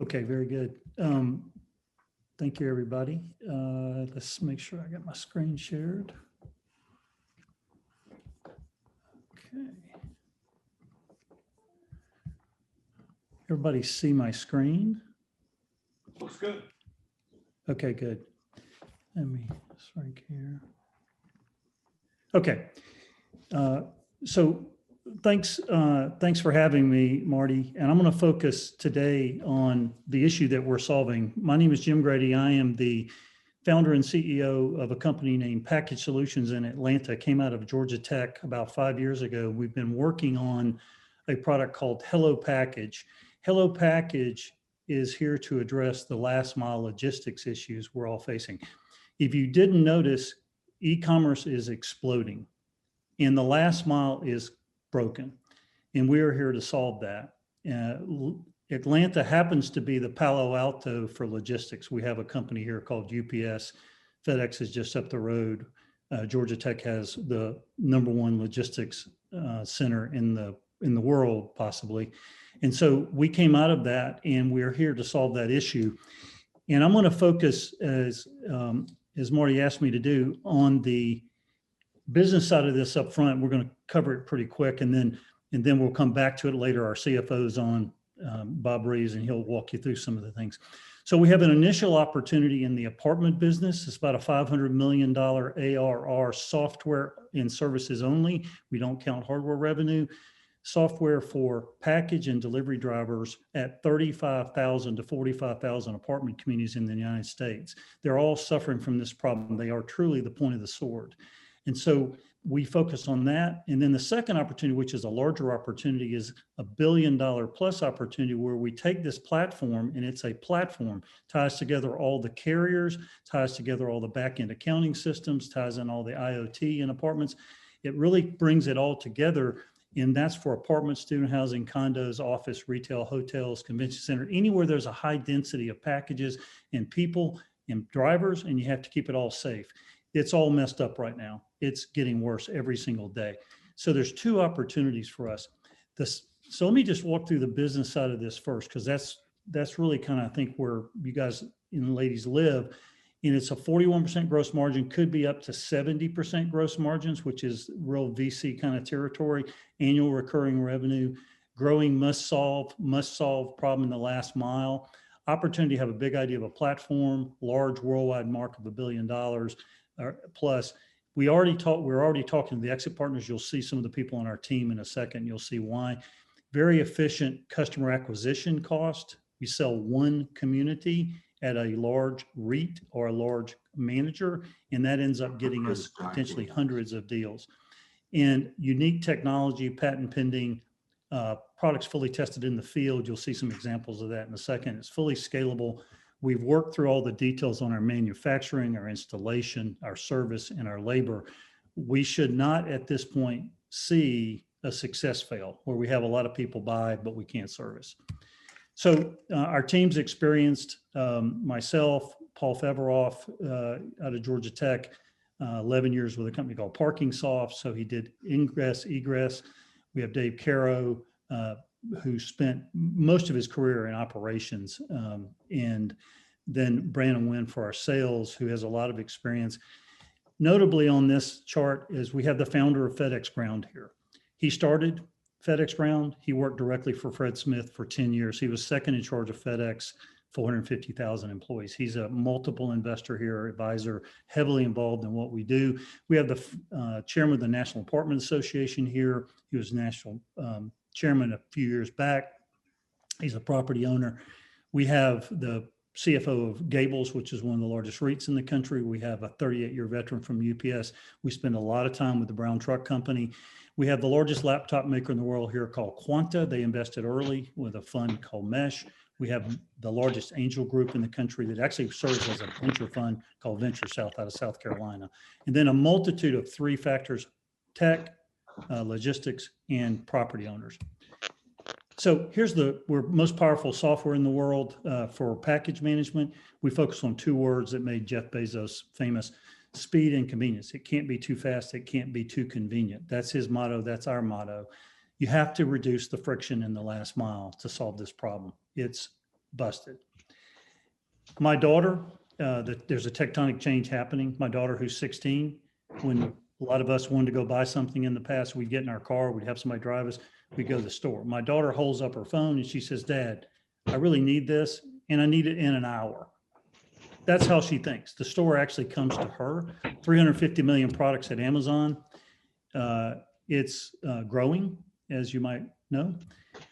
Okay, very good. Thank you, everybody. Let's make sure I got my screen shared. Okay. Everybody see my screen? Looks good. Okay, good. Let me strike here. Okay. So thanks for having me, Marty. And I'm going to focus today on the issue that we're solving. My name is Jim Grady. I am the founder and CEO of a company named Package Solutions in Atlanta. Came out of Georgia Tech about 5 years ago. We've been working on a product called Hello Package. Hello Package is here to address the last mile logistics issues we're all facing. If you didn't notice, e-commerce is exploding and the last mile is broken. And we are here to solve that. Atlanta happens to be the Palo Alto for logistics. We have a company here called UPS. FedEx is just up the road. Georgia Tech has the #1 logistics center in the world, possibly. And so we came out of that, and we're here to solve that issue. And I'm going to focus, as Marty asked me to do, on the business side of this up front. We're going to cover it pretty quick, and then we'll come back to it later. Our CFO's on, Bob Reeves, and he'll walk you through some of the things. So we have an initial opportunity in the apartment business. It's about a $500 million ARR, software and services only. We don't count hardware revenue. Software for package and delivery drivers at 35,000 to 45,000 apartment communities in the United States. They're all suffering from this problem. They are truly the point of the sword. And so we focus on that. And then the second opportunity, which is a larger opportunity, is $1 billion plus opportunity where we take this platform, and it's a platform, ties together all the carriers, ties together all the back-end accounting systems, ties in all the IoT in apartments. It really brings it all together. And that's for apartments, student housing, condos, office, retail, hotels, convention center, anywhere there's a high density of packages and people and drivers, and you have to keep it all safe. It's all messed up right now. It's getting worse every single day. So there's two opportunities for us. So let me just walk through the business side of this first, because that's really kind of, I think, where you guys and ladies live. And it's a 41% gross margin, could be up to 70% gross margins, which is real VC kind of territory. Annual recurring revenue, growing must solve problem in the last mile. Opportunity to have a big idea of a platform, large worldwide market of $1 billion plus. We're already talking to the exit partners. You'll see some of the people on our team in a second. You'll see why. Very efficient customer acquisition cost. We sell one community at a large REIT or a large manager, and that ends up getting us potentially hundreds of deals. And unique technology, patent pending, products fully tested in the field. You'll see some examples of that in a second. It's fully scalable. We've worked through all the details on our manufacturing, our installation, our service, and our labor. We should not at this point see a success fail where we have a lot of people buy, but we can't service. So our team's experienced, myself, Paul Feveroff out of Georgia Tech, 11 years with a company called Parking Soft. So he did ingress, egress. We have Dave Caro, who spent most of his career in operations, and then Brandon Wynn for our sales, who has a lot of experience. Notably on this chart is we have the founder of FedEx Ground here. He started FedEx Ground. He worked directly for Fred Smith for 10 years. He was second in charge of FedEx, 450,000 employees. He's a multiple investor here, advisor, heavily involved in what we do. We have the chairman of the National Apartment Association here. He was national chairman a few years back. He's a property owner. We have the CFO of Gables, which is one of the largest REITs in the country. We have a 38-year veteran from UPS. We spend a lot of time with the Brown Truck Company. We have the largest laptop maker in the world here called Quanta. They invested early with a fund called Mesh. We have the largest angel group in the country that actually serves as a venture fund called Venture South out of South Carolina. And then a multitude of three factors: tech, logistics, and property owners. So we're most powerful software in the world for package management. We focus on two words that made Jeff Bezos famous: speed and convenience. It can't be too fast. It can't be too convenient. That's his motto. That's our motto. You have to reduce the friction in the last mile to solve this problem. It's busted. My daughter, there's a tectonic change happening. My daughter, who's 16, when a lot of us wanted to go buy something in the past, we'd get in our car, we'd have somebody drive us, we'd go to the store. My daughter holds up her phone and she says, "Dad, I really need this and I need it in an hour." That's how she thinks. The store actually comes to her. 350 million products at Amazon. It's growing, as you might know.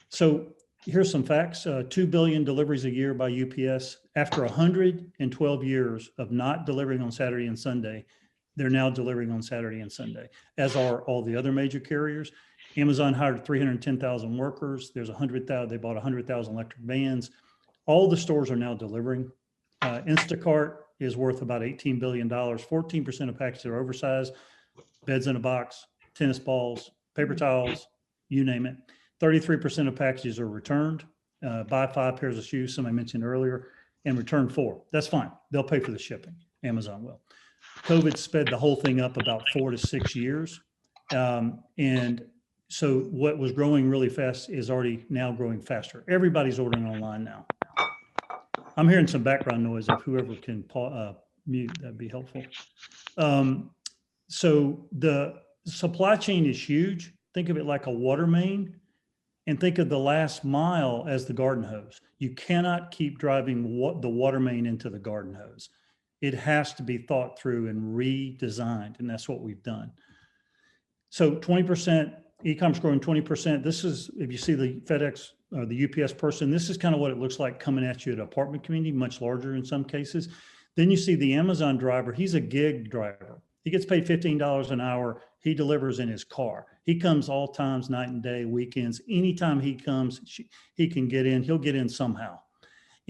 So here's some facts. 2 billion deliveries a year by UPS. After 112 years of not delivering on Saturday and Sunday, they're now delivering on Saturday and Sunday, as are all the other major carriers. Amazon hired 310,000 workers. There's 100,000, they bought 100,000 electric vans. All the stores are now delivering. Instacart is worth about $18 billion. 14% of packages are oversized, beds in a box, tennis balls, paper towels, you name it. 33% of packages are returned. Buy 5 pairs of shoes, somebody mentioned earlier, and return 4. That's fine. They'll pay for the shipping. Amazon will. COVID sped the whole thing up about 4 to 6 years. And so what was growing really fast is already now growing faster. Everybody's ordering online now. I'm hearing some background noise. If whoever can mute, that'd be helpful. So the supply chain is huge. Think of it like a water main, and think of the last mile as the garden hose. You cannot keep driving the water main into the garden hose. It has to be thought through and redesigned, and that's what we've done. So 20%, e-commerce growing 20%. This is, if you see the FedEx or the UPS person, this is kind of what it looks like coming at you at an apartment community, much larger in some cases. Then you see the Amazon driver. He's a gig driver. He gets paid $15 an hour. He delivers in his car. He comes all times, night and day, weekends. Anytime he comes, he can get in. He'll get in somehow.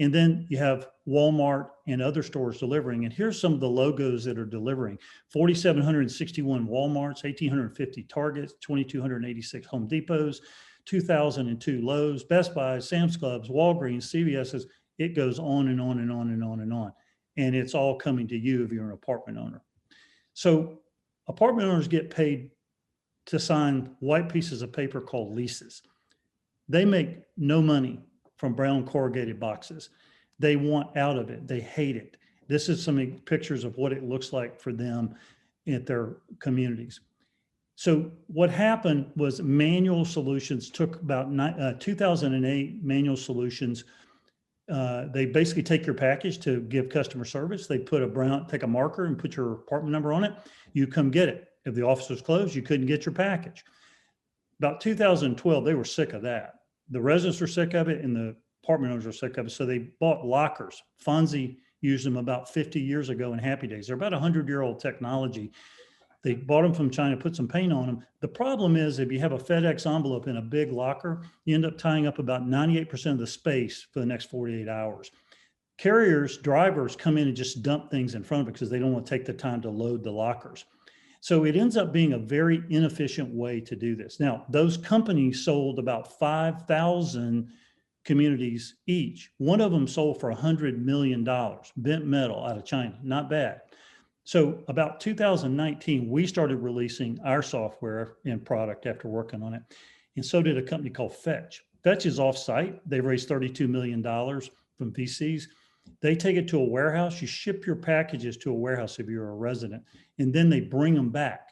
And then you have Walmart and other stores delivering. And here's some of the logos that are delivering. 4,761 Walmarts, 1,850 Targets, 2,286 Home Depots, 2,002 Lowe's, Best Buy, Sam's Clubs, Walgreens, CVS's. It goes on and on and on and on and on. And it's all coming to you if you're an apartment owner. So apartment owners get paid to sign white pieces of paper called leases. They make no money from brown corrugated boxes. They want out of it. They hate it. This is some pictures of what it looks like for them at their communities. So what happened was manual solutions took about 2008 manual solutions. They basically take your package to give customer service. They put take a marker and put your apartment number on it. You come get it. If the office was closed, you couldn't get your package. About 2012, they were sick of that. The residents were sick of it and the apartment owners were sick of it. So they bought lockers. Fonzie used them about 50 years ago in Happy Days. They're about 100-year-old technology. They bought them from China, put some paint on them. The problem is if you have a FedEx envelope in a big locker, you end up tying up about 98% of the space for the next 48 hours. Carriers, drivers come in and just dump things in front of it because they don't want to take the time to load the lockers. So it ends up being a very inefficient way to do this. Now, those companies sold about 5,000 communities each. One of them sold for $100 million, bent metal out of China, not bad. So about 2019, we started releasing our software and product after working on it. And so did a company called Fetch. Fetch is offsite. They raised $32 million from VCs. They take it to a warehouse. You ship your packages to a warehouse if you're a resident, and then they bring them back.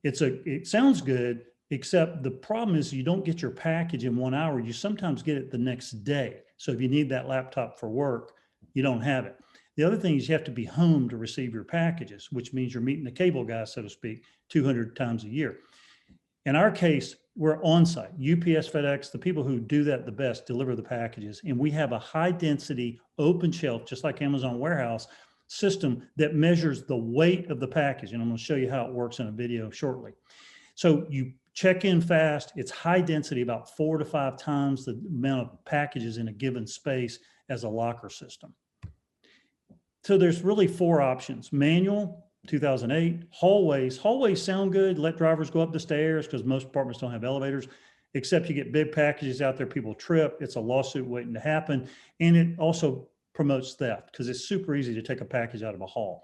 It sounds good, except the problem is you don't get your package in 1 hour. You sometimes get it the next day. So if you need that laptop for work, you don't have it. The other thing is you have to be home to receive your packages, which means you're meeting the cable guy, so to speak, 200 times a year. In our case, we're on site. UPS, FedEx, the people who do that the best deliver the packages. And we have a high density open shelf, just like Amazon warehouse system that measures the weight of the package. And I'm going to show you how it works in a video shortly. So you check in fast. It's high density, about 4 to 5 times the amount of packages in a given space as a locker system. So there's really 4 options: manual, 2008, hallways. Hallways sound good. Let drivers go up the stairs because most apartments don't have elevators, except you get big packages out there, people trip. It's a lawsuit waiting to happen. And it also promotes theft because it's super easy to take a package out of a hall.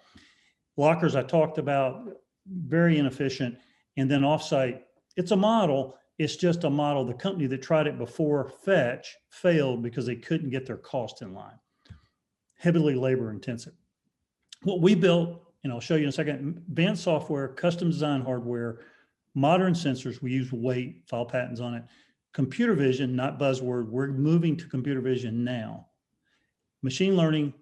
Lockers I talked about, very inefficient. And then offsite, it's a model. It's just a model. The company that tried it before Fetch failed because they couldn't get their cost in line. Heavily labor intensive. What we built, and I'll show you in a second, advanced software, custom design hardware, modern sensors. We use weight, file patents on it. Computer vision, not buzzword. We're moving to computer vision now. Machine learning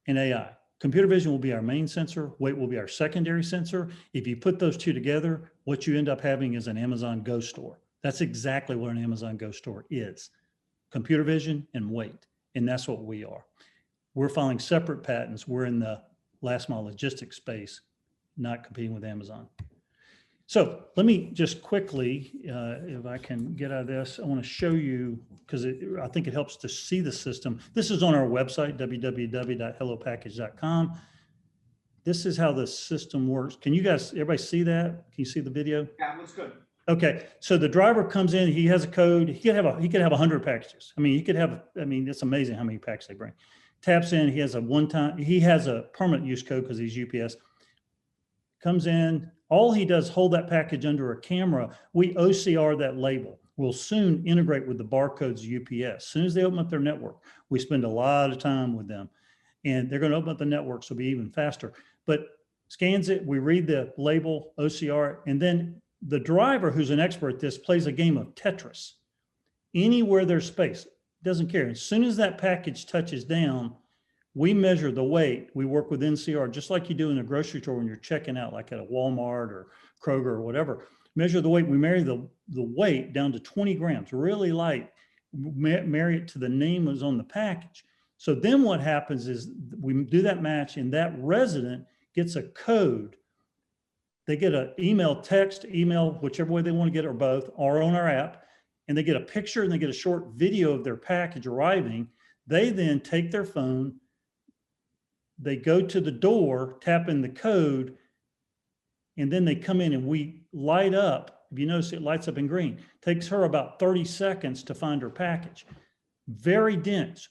and AI. Computer vision will be our main sensor. Weight will be our secondary sensor. If you put those two together, what you end up having is an Amazon Go store. That's exactly what an Amazon Go store is. Computer vision and weight. And that's what we are. We're filing separate patents. We're in the last mile logistics space, not competing with Amazon. So let me just quickly, if I can get out of this, I want to show you, because I think it helps to see the system. This is on our website, www.hellopackage.com. This is how the system works. Can you guys, everybody see that? Can you see the video? Yeah, looks good. Okay, so the driver comes in, he has a code, he could have 100 packages. I mean, it's amazing how many packs they bring. Taps in, he has a permanent use code because he's UPS. Comes in, all he does, hold that package under a camera. We OCR that label. We'll soon integrate with the barcodes UPS. As soon as they open up their network, we spend a lot of time with them, and they're going to open up the network, so it'll be even faster. But scans it, we read the label, OCR, and then the driver, who's an expert at this, plays a game of Tetris. Anywhere there's space, doesn't care. As soon as that package touches down, we measure the weight. We work with NCR, just like you do in a grocery store when you're checking out, like at a Walmart or Kroger or whatever. Measure the weight. We marry the weight down to 20 grams, really light. Marry it to the name that's on the package. So then what happens is we do that match, and that resident gets a code. They get an email, text, email, whichever way they want to get it, or both, or on our app, and they get a picture and they get a short video of their package arriving. They then take their phone, they go to the door, tap in the code, and then they come in and we light up. If you notice, it lights up in green. Takes her about 30 seconds to find her package. Very dense.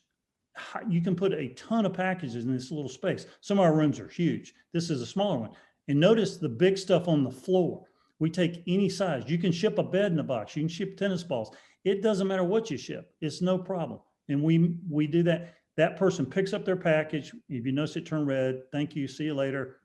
You can put a ton of packages in this little space. Some of our rooms are huge. This is a smaller one. And notice the big stuff on the floor. We take any size. You can ship a bed in a box. You can ship tennis balls. It doesn't matter what you ship. It's no problem. And we do that. That person picks up their package. If you notice it turn red, thank you, see you later.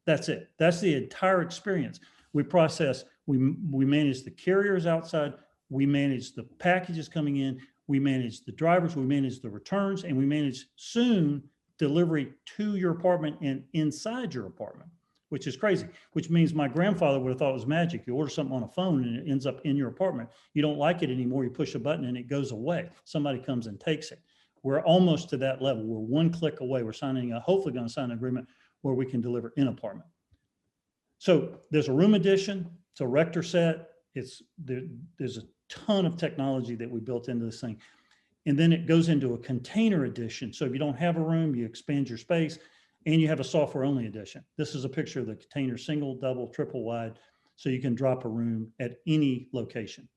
That's it. That's the entire experience. We process, we manage the carriers outside. We manage the packages coming in. We manage the drivers. We manage the returns. And we manage soon delivery to your apartment and inside your apartment, which is crazy, which means my grandfather would have thought it was magic. You order something on a phone and it ends up in your apartment. You don't like it anymore. You push a button and it goes away. Somebody comes and takes it. We're almost to that level. We're one click away. We're hopefully going to sign an agreement where we can deliver in apartment. So there's a room edition. It's a Rector set. There's a ton of technology that we built into this thing. And then it goes into a container edition. So if you don't have a room, you expand your space, and you have a software only edition. This is a picture of the container, single, double, triple wide, so you can drop a room at any location.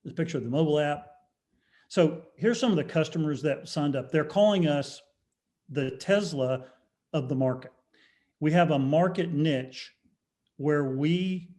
This picture of the mobile app. So here's some of the customers that signed up. They're calling us the Tesla of the market. We have a market niche where we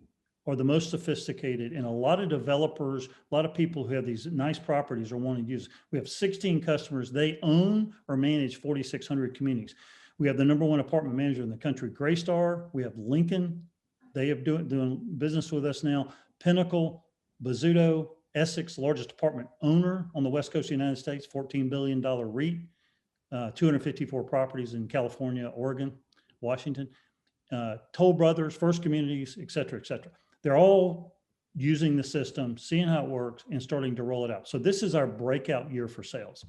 are the most sophisticated, and a lot of developers, a lot of people who have these nice properties are wanting to use. We have 16 customers. They own or manage 4,600 communities. We have the #1 apartment manager in the country, Graystar. We have Lincoln. They have doing business with us now. Pinnacle, Bozzuto, Essex, largest apartment owner on the West Coast of the United States, $14 billion REIT, 254 properties in California, Oregon, Washington. Toll Brothers, First Communities, et cetera, et cetera. They're all using the system, seeing how it works, and starting to roll it out. So this is our breakout year for sales.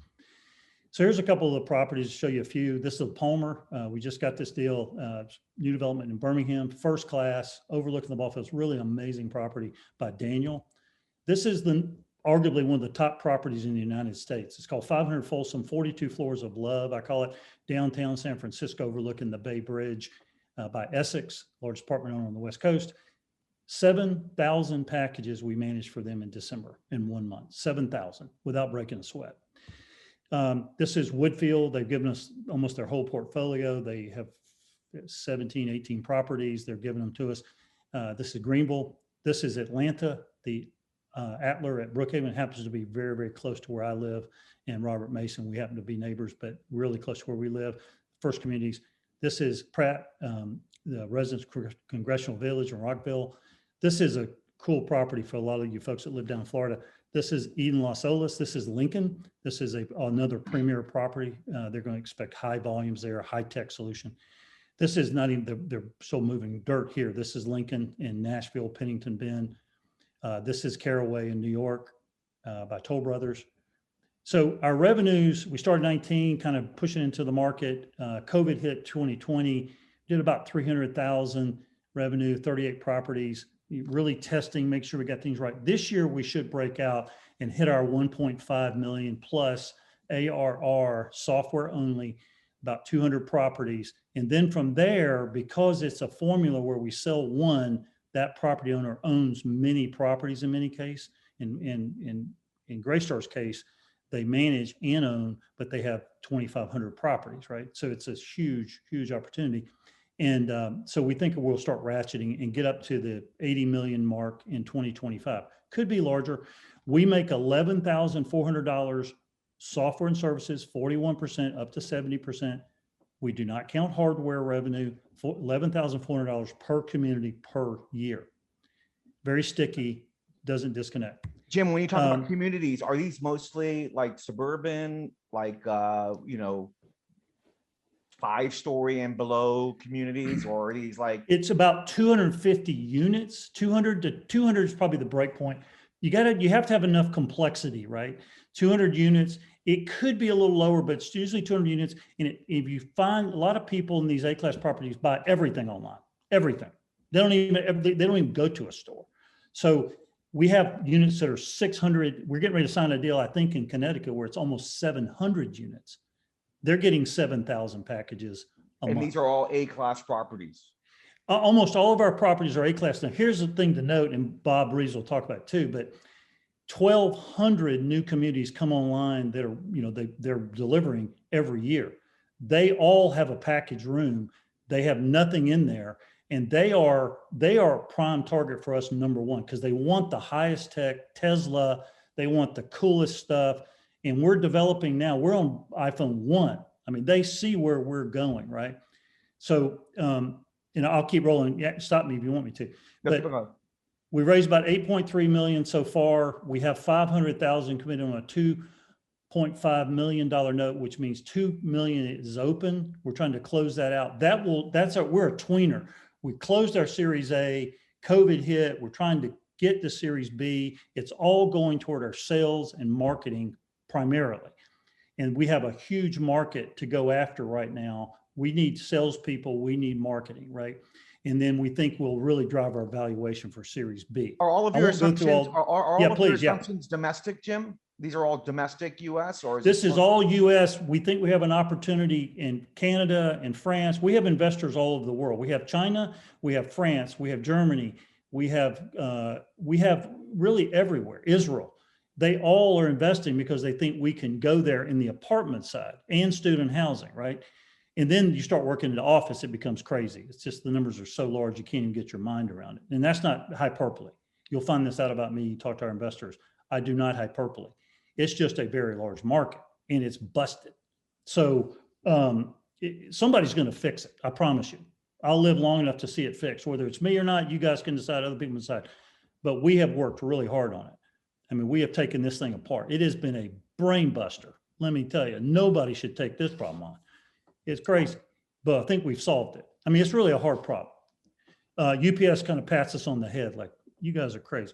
So here's a couple of the properties to show you a few. This is Palmer. We just got this deal, new development in Birmingham, first class, overlooking the ball fields, really amazing property by Daniel. This is arguably one of the top properties in the United States. It's called 500 Folsom, 42 floors of love. I call it downtown San Francisco, overlooking the Bay Bridge by Essex, largest apartment owner on the West Coast. 7,000 packages we managed for them in December in 1 month, 7,000 without breaking a sweat. This is Woodfield. They've given us almost their whole portfolio. They have 17, 18 properties. They're giving them to us. This is Greenville. This is Atlanta, the Atler at Brookhaven happens to be very, very close to where I live, and Robert Mason. We happen to be neighbors, but really close to where we live. First Communities. This is Pratt, the Residence Congressional Village in Rockville. This is a cool property for a lot of you folks that live down in Florida. This is Eden Los Olas. This is Lincoln. This is another premier property. They're going to expect high volumes there, a high-tech solution. This is not even, they're still moving dirt here. This is Lincoln in Nashville, Pennington Bend. This is Caraway in New York by Toll Brothers. So our revenues, we started 19, kind of pushing into the market. COVID hit 2020, did about 300,000 revenue, 38 properties, really testing, make sure we got things right. This year we should break out and hit our 1.5 million plus ARR software only, about 200 properties. And then from there, because it's a formula where we sell one, that property owner owns many properties in many cases. In Graystar's case, they manage and own, but they have 2,500 properties, right? So it's a huge, huge opportunity. And so we think we'll start ratcheting and get up to the 80 million mark in 2025. Could be larger. We make $11,400 software and services, 41% up to 70%. We do not count hardware revenue, $11,400 per community per year. Very sticky, doesn't disconnect. Jim, when you talk about communities, are these mostly like suburban, like, 5-story and below communities, or are these like? It's about 250 units, 200 to 200 is probably the break point. You have to have enough complexity, right? 200 units. It could be a little lower, but it's usually 200 units. And if you find a lot of people in these A-class properties buy everything online, everything. They don't even go to a store. So we have units that are 600. We're getting ready to sign a deal, I think, in Connecticut where it's almost 700 units. They're getting 7,000 packages a month. And these are all A-class properties. Almost all of our properties are A-class. Now, here's the thing to note, and Bob Rees will talk about it too, but 1,200 new communities come online that are, they're delivering every year. They all have a package room. They have nothing in there. And they are a prime target for us, number one, because they want the highest tech, Tesla, they want the coolest stuff. And we're developing now, we're on iPhone 1. I mean, they see where we're going, right? So, I'll keep rolling. Yeah, stop me if you want me to. But we raised about 8.3 million so far. We have 500,000 committed on a $2.5 million note, which means 2 million is open. We're trying to close that out. We're a tweener. We closed our Series A, COVID hit. We're trying to get to Series B. It's all going toward our sales and marketing primarily. And we have a huge market to go after right now. We need salespeople, we need marketing, right? And then we think we'll really drive our valuation for Series B. Are all of your assumptions, assumptions domestic, Jim? These are all domestic US, or this is all US. We think we have an opportunity in Canada and France. We have investors all over the world. We have China, we have France, we have Germany, we have really everywhere, Israel. They all are investing because they think we can go there in the apartment side and student housing, right? And then you start working in the office, it becomes crazy. It's just the numbers are so large, you can't even get your mind around it. And that's not hyperbole. You'll find this out about me, you talk to our investors. I do not hyperbole. It's just a very large market and it's busted. So somebody's gonna fix it, I promise you. I'll live long enough to see it fixed. Whether it's me or not, you guys can decide, other people decide. But we have worked really hard on it. I mean, we have taken this thing apart. It has been a brain buster. Let me tell you, nobody should take this problem on. It's crazy, but I think we've solved it. I mean, it's really a hard problem. UPS kind of pats us on the head like, you guys are crazy.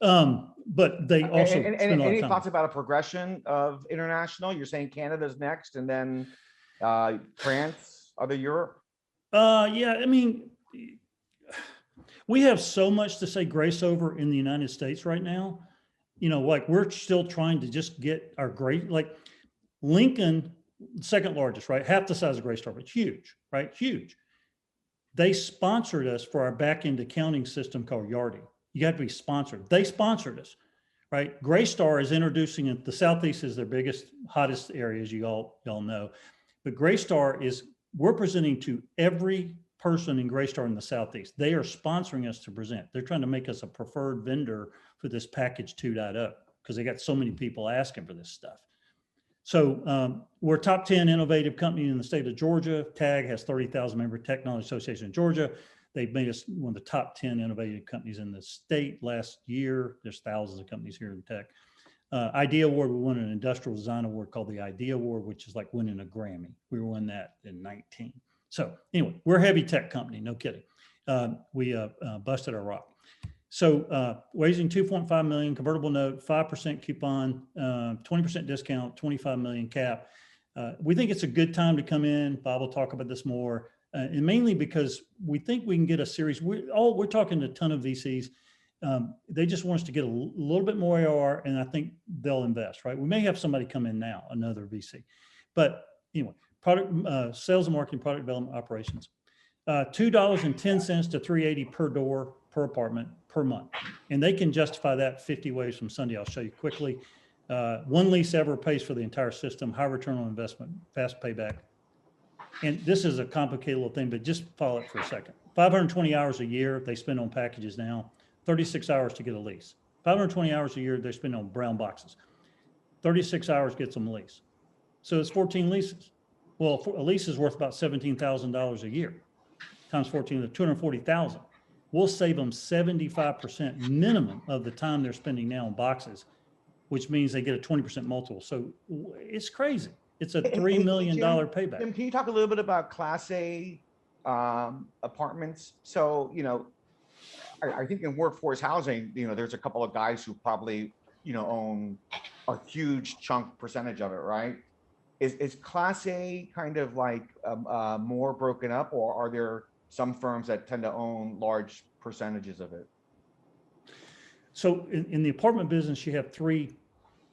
But they also spend a lot of time. Any thoughts about a progression of international? You're saying Canada's next and then France, other Europe? Yeah, I mean, we have so much to say grace over in the United States right now. Like we're still trying to just get our great, like Lincoln, second largest, right? Half the size of Graystar, but huge, right? Huge. They sponsored us for our back-end accounting system called Yardi. You have to be sponsored. They sponsored us, right? Graystar is introducing it. The Southeast is their biggest, hottest area, as you all know. But Graystar we're presenting to every person in Graystar in the Southeast. They are sponsoring us to present. They're trying to make us a preferred vendor for this package 2.0 because they got so many people asking for this stuff. So we're top 10 innovative company in the state of Georgia. TAG has 30,000 member Technology Association in Georgia. They've made us one of the top 10 innovative companies in the state last year. There's thousands of companies here in tech. Idea Award, we won an industrial design award called the Idea Award, which is like winning a Grammy. We won that in 19. So anyway, we're a heavy tech company, no kidding. We busted our rock. So raising 2.5 million, convertible note, 5% coupon, 20% discount, 25 million cap. We think it's a good time to come in. Bob will talk about this more. And mainly because we think we can get a series. We're talking to a ton of VCs. They just want us to get a little bit more ARR, and I think they'll invest, right? We may have somebody come in now, another VC. But anyway, product sales and marketing, product development, operations. $2.10 to $3.80 per door, per apartment, per month. And they can justify that 50 ways from Sunday. I'll show you quickly. One lease ever pays for the entire system, high return on investment, fast payback. And this is a complicated little thing, but just follow it for a second. 520 hours a year they spend on packages now, 36 hours to get a lease. 520 hours a year they spend on brown boxes. 36 hours gets them a lease. So it's 14 leases. Well, a lease is worth about $17,000 a year. Times 14 is 240,000. We'll save them 75% minimum of the time they're spending now on boxes, which means they get a 20% multiple. So it's crazy. It's a $3 million payback. Jim, can you talk a little bit about Class A apartments? So, I think in workforce housing, there's a couple of guys who probably, own a huge chunk percentage of it, right? Is Class A kind of like more broken up, or are there some firms that tend to own large percentages of it? So in the apartment business, you have three,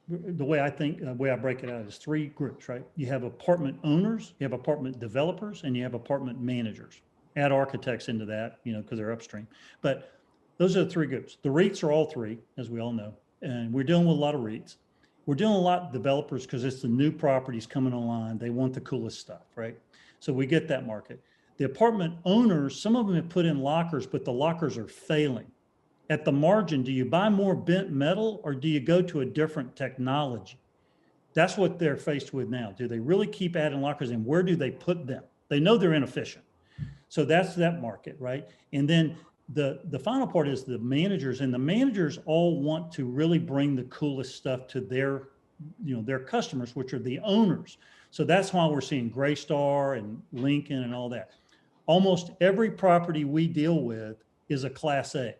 the way I break it out is three groups, right? You have apartment owners, you have apartment developers, and you have apartment managers. Add architects into that, because they're upstream. But those are the three groups. The REITs are all three, as we all know. And we're dealing with a lot of REITs. We're dealing with a lot of developers because it's the new properties coming online. They want the coolest stuff, right? So we get that market. The apartment owners, some of them have put in lockers, but the lockers are failing. At the margin, do you buy more bent metal or do you go to a different technology? That's what they're faced with now. Do they really keep adding lockers, and where do they put them? They know they're inefficient. So that's that market, right? And then the final part is the managers, and the managers all want to really bring the coolest stuff to their customers, which are the owners. So that's why we're seeing Greystar and Lincoln and all that. Almost every property we deal with is a Class A.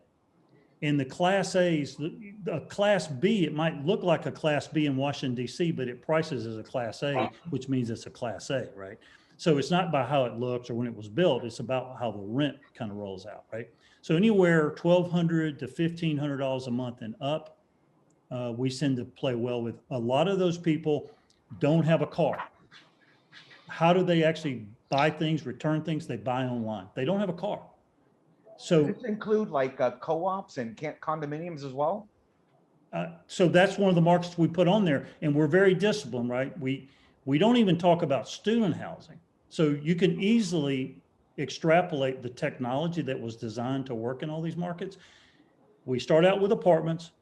And the Class A's, a Class B, it might look like a Class B in Washington, D.C., but it prices as a Class A, which means it's a Class A, right? So it's not by how it looks or when it was built, it's about how the rent kind of rolls out, right? So anywhere $1,200 to $1,500 a month and up, we tend to play well with. A lot of those people don't have a car. How do they actually buy things, return things? They buy online. They don't have a car. So does this include like co-ops and condominiums as well? So that's one of the markets we put on there, and we're very disciplined, right? We don't even talk about student housing. So you can easily extrapolate the technology that was designed to work in all these markets. We start out with apartments.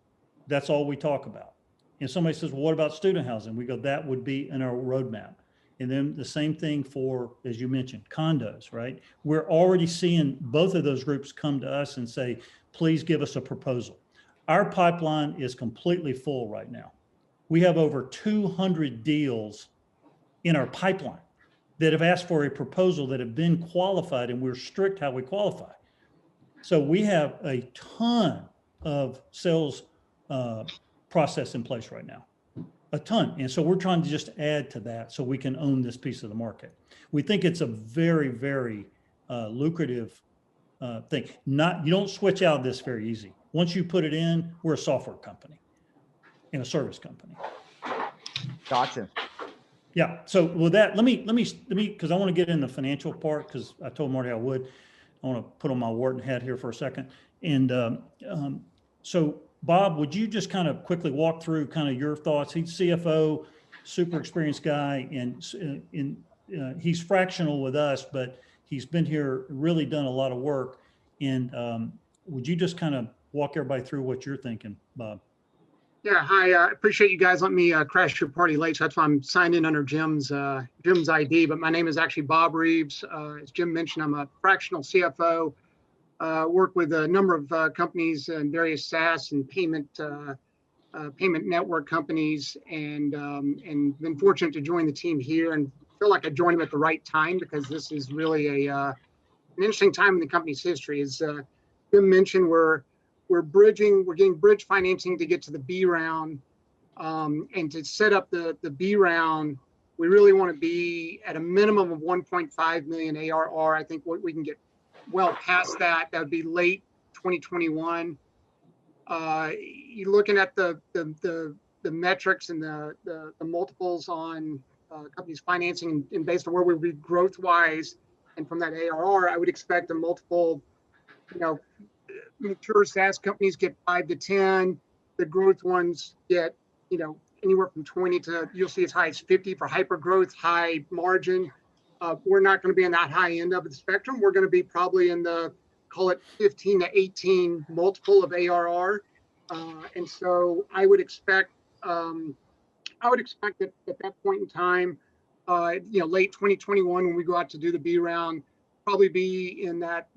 That's all we talk about. And somebody says, well, what about student housing? We go, that would be in our roadmap. And then the same thing for, as you mentioned, condos, right? We're already seeing both of those groups come to us and say, please give us a proposal. Our pipeline is completely full right now. We have over 200 deals in our pipeline that have asked for a proposal that have been qualified, and we're strict how we qualify. So we have a ton of sales process in place right now. A ton. And so we're trying to just add to that so we can own this piece of the market. We think it's a very, very lucrative thing. You don't switch out of this very easy. Once you put it in, we're a software company and a service company. Gotcha. Yeah. So with that, let me, because I want to get in the financial part, because I told Marty I would. I want to put on my Wharton hat here for a second. And so Bob, would you just kind of quickly walk through kind of your thoughts? He's CFO, super experienced guy, and he's fractional with us, but he's been here, really done a lot of work. And would you just kind of walk everybody through what you're thinking, Bob. Yeah, hi. I appreciate you guys letting me crash your party late. So that's why I'm signed in under Jim's ID. But my name is actually Bob Reeves. As Jim mentioned, I'm a fractional CFO. Work with a number of companies and various SaaS and payment network companies, and been fortunate to join the team here, and feel like I joined them at the right time because this is really an interesting time in the company's history. As Jim mentioned, we're getting bridge financing to get to the B round, and to set up the B round, we really want to be at a minimum of 1.5 million ARR. I think we can get well past that. That would be late 2021. You're looking at the metrics and the multiples on companies financing, and based on where we'll be growth wise, and from that ARR, I would expect a multiple. Mature SaaS companies get 5 to 10. The growth ones get anywhere from 20 to, you'll see as high as 50 for hyper growth, high margin. We're not going to be in that high end of the spectrum. We're going to be probably in the, call it 15 to 18 multiple of ARR. And so I would expect that at that point in time, late 2021, when we go out to do the B round, probably be in that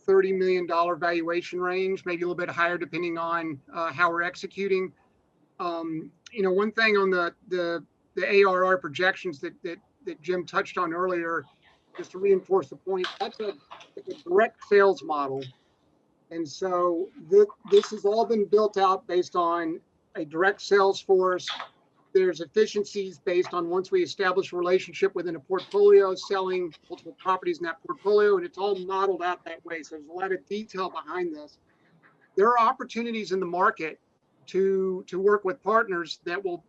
$30 million valuation range, maybe a little bit higher depending on how we're executing. One thing on the ARR projections that Jim touched on earlier, just to reinforce the point, that's a direct sales model. And so this has all been built out based on a direct sales force. There's efficiencies based on once we establish a relationship within a portfolio, selling multiple properties in that portfolio, and it's all modeled out that way. So there's a lot of detail behind this. There are opportunities in the market to work with partners that will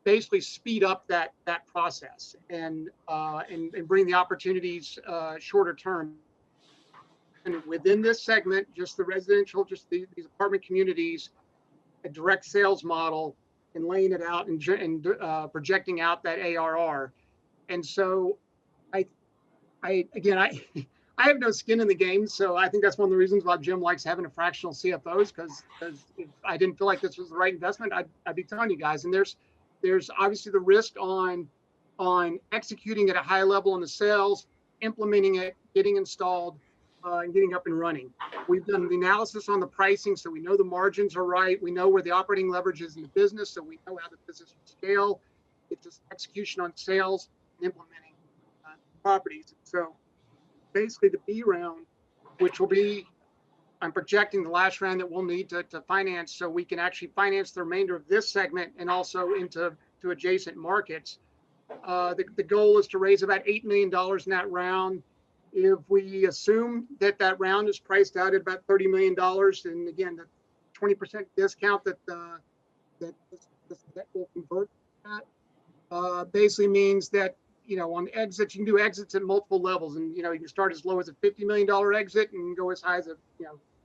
basically speed up that process and bring the opportunities shorter term. And within this segment, just the residential, just these apartment communities, a direct sales model, and laying it out and projecting out that ARR. And so I have no skin in the game. So I think that's one of the reasons why Jim likes having a fractional CFOs, because if I didn't feel like this was the right investment, I'd be telling you guys. And there's obviously the risk on executing at a high level on the sales, implementing it, getting installed, and getting up and running. We've done the analysis on the pricing, so we know the margins are right. We know where the operating leverage is in the business, so we know how the business will scale. It's just execution on sales and implementing properties. So basically the B round, which will be, I'm projecting the last round that we'll need to finance, so we can actually finance the remainder of this segment and also into adjacent markets. The goal is to raise about $8 million in that round. If we assume that round is priced out at about $30 million, and again, the 20% discount that will convert that, basically means that, on exits, you can do exits at multiple levels, and you can start as low as a $50 million exit and go as high as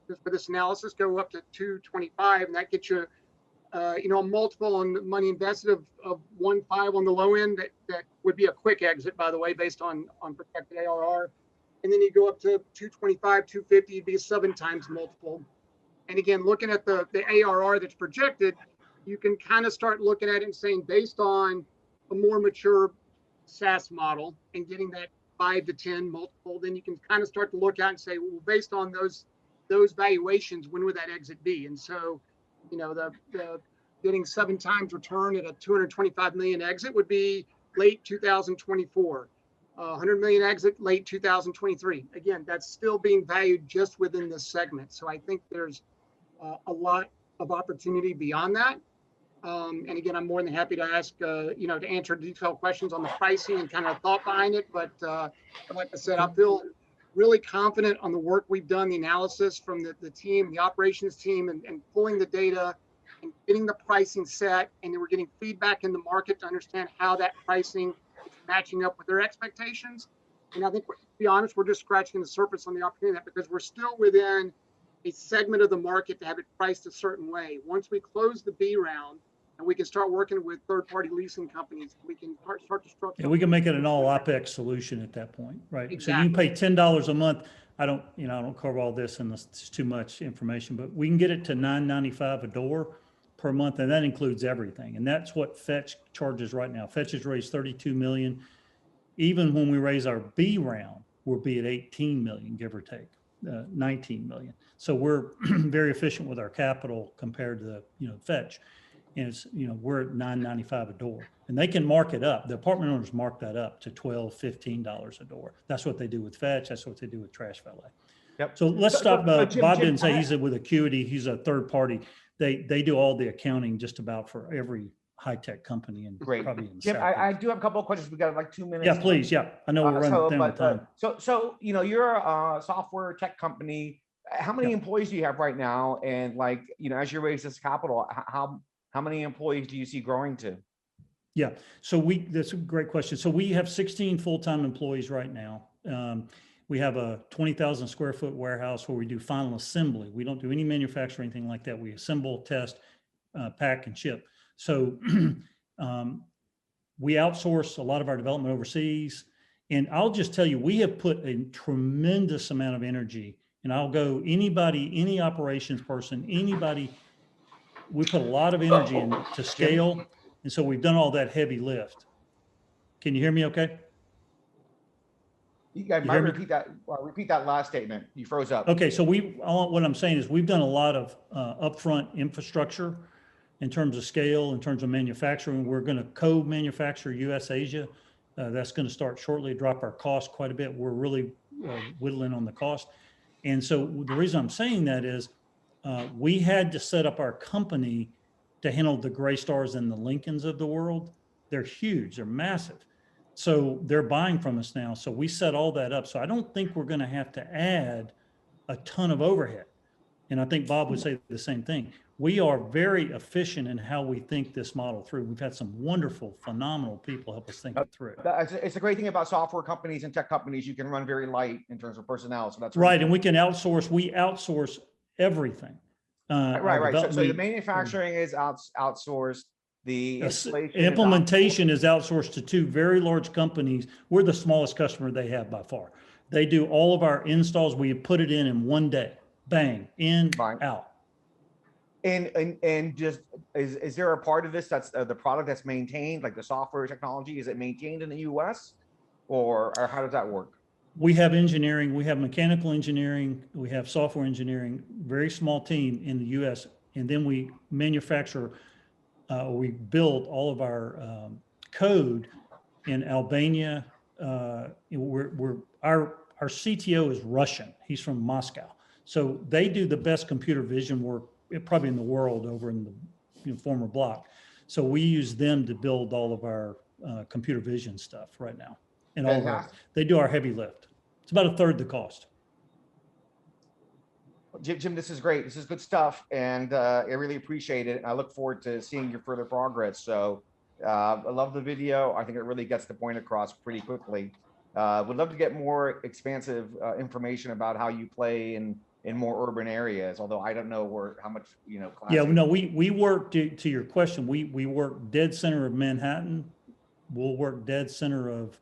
just for this analysis, go up to 225, and that gets you a multiple on the money invested of 1.5 on the low end. That would be a quick exit, by the way, based on projected ARR. And then you go up to 225, 250, it'd be a 7 times multiple. And again, looking at the ARR that's projected, you can kind of start looking at it and saying, based on a more mature SaaS model and getting that 5 to 10 multiple, then you can kind of start to look at and say, well, based on those valuations, when would that exit be? And so, the getting 7 times return at a 225 million exit would be late 2024. 100 million exit late 2023. Again, that's still being valued just within this segment. So I think there's a lot of opportunity beyond that. And again, I'm more than happy to ask, to answer detailed questions on the pricing and kind of thought behind it. But like I said, I feel really confident on the work we've done, the analysis from the team, the operations team, and pulling the data and getting the pricing set. And then we're getting feedback in the market to understand how that pricing is matching up with their expectations. And I think, to be honest, we're just scratching the surface on the opportunity of that, because we're still within a segment of the market to have it priced a certain way. Once we close the B round, And we can start working with third-party leasing companies. We can start to structure. Yeah, we can make it an all OpEx solution at that point, right? So you can Exactly. pay $10 a month. I don't cover all this unless it's too much information, but we can get it to $9.95 a door per month, and that includes everything. And that's what Fetch charges right now. Fetch has raised 32 million. Even when we raise our B round, we'll be at 18 million, give or take, 19 million. So we're very efficient with our capital compared to the, Fetch. And it's, we're at $9.95 a door, and they can mark it up. The apartment owners mark that up to $12, $15 a door. That's what they do with Fetch. That's what they do with Trash Valet. Yep. So let's stop. Jim, Bob Jim, didn't say he's with Acuity. He's a third party. They do all the accounting just about for every high-tech company and Great. probably in Jim, Southeast. I do have a couple of questions. We got like 2 minutes. Yeah, please. Yeah, I know we're running down with time. So you're a software tech company. How many Yep. employees do you have right now? And like, as you raise this capital, how many employees do you see growing to? Yeah, so that's a great question. So we have 16 full-time employees right now. We have a 20,000 square foot warehouse where we do final assembly. We don't do any manufacturing, anything like that. We assemble, test, pack, and ship. So we outsource a lot of our development overseas. And I'll just tell you, we have put a tremendous amount of energy, and I'll go anybody, any operations person, anybody, we put a lot of energy into scale. And so we've done all that heavy lift. Can you hear me okay? You guys You might hear me? repeat that last statement. You froze up. Okay, so what I'm saying is we've done a lot of upfront infrastructure in terms of scale, in terms of manufacturing. We're going to co-manufacture US Asia. That's going to start shortly, drop our cost quite a bit. We're really whittling on the cost. And so the reason I'm saying that is we had to set up our company to handle the Greystars and the Lincolns of the world. They're huge, they're massive. So they're buying from us now. So we set all that up. So I don't think we're going to have to add a ton of overhead. And I think Bob would say the same thing. We are very efficient in how we think this model through. We've had some wonderful, phenomenal people help us think it through. It's a great thing about software companies and tech companies. You can run very light in terms of personnel. So that's right. And we can outsource. We outsource everything. Right. So the manufacturing is outsourced. The implementation is outsourced to two very large companies. We're the smallest customer they have by far. They do all of our installs. We put it in one day. Bang, in, out. And just is there a part of this that's the product that's maintained, like the software technology? Is it maintained in the US or how does that work? We have engineering, we have mechanical engineering, we have software engineering, very small team in the US. And then we manufacture, we build all of our code in Albania. Our CTO is Russian. He's from Moscow. So they do the best computer vision work probably in the world over in the former block. So we use them to build all of our computer vision stuff right now. And they do our heavy lift. It's about a third the cost. Jim, this is great. This is good stuff. And I really appreciate it. I look forward to seeing your further progress. So I love the video. I think it really gets the point across pretty quickly. Would love to get more expansive information about how you play in more urban areas, although I don't know how much, Yeah, no, we work to your question. We work dead center of Manhattan. We'll work dead center of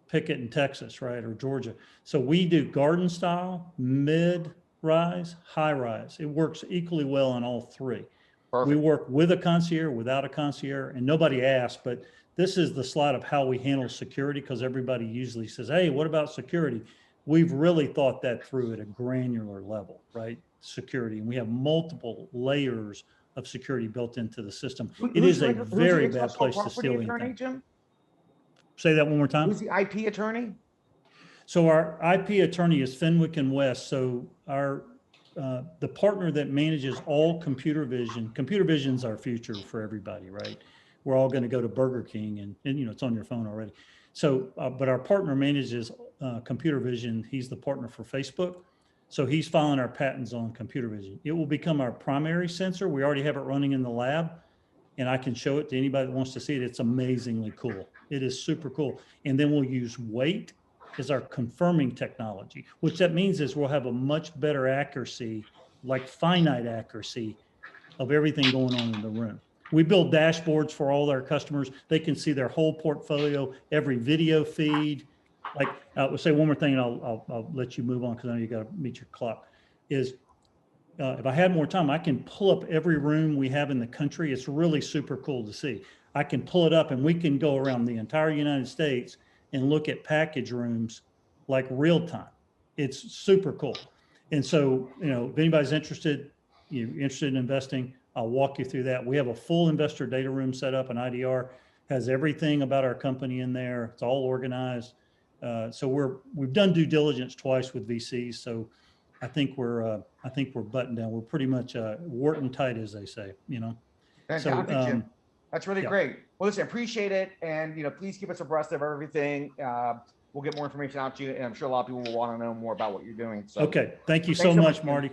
Pickett in Texas, right, or Georgia. So we do garden style, mid-rise, high-rise. It works equally well on all three. Perfect. We work with a concierge, without a concierge, and nobody asked, but this is the slide of how we handle security, because everybody usually says, hey, what about security? We've really thought that through at a granular level, right? Security, and we have multiple layers of security built into the system. It is a very bad place to steal anything. Jim? Say that one more time. Who's the IP attorney? So our IP attorney is Fenwick and West. So our the partner that manages all computer vision. Computer vision is our future for everybody, right? We're all going to go to Burger King, and it's on your phone already. So, but our partner manages computer vision. He's the partner for Facebook. So he's filing our patents on computer vision. It will become our primary sensor. We already have it running in the lab, and I can show it to anybody that wants to see it. It's amazingly cool. It is super cool. And then we'll use weight as our confirming technology. What that means is we'll have a much better accuracy, like finite accuracy, of everything going on in the room. We build dashboards for all our customers. They can see their whole portfolio, every video feed. Like, I'll say one more thing, and I'll let you move on because I know you got to meet your clock. Is if I had more time, I can pull up every room we have in the country. It's really super cool to see. I can pull it up and we can go around the entire United States and look at package rooms like real time. It's super cool. And so, if anybody's interested, you're interested in investing, I'll walk you through that. We have a full investor data room set up, and IDR has everything about our company in there. It's all organized. So we've done due diligence twice with VCs. So I think we're buttoned down. We're pretty much wart and tight, as they say. Fantastic, Jim. That's really yeah. great. Well, listen, appreciate it. And, please keep us abreast of everything. We'll get more information out to you. And I'm sure a lot of people will want to know more about what you're doing. So Okay. Thank you thanks so so much, much, Jim. Marty.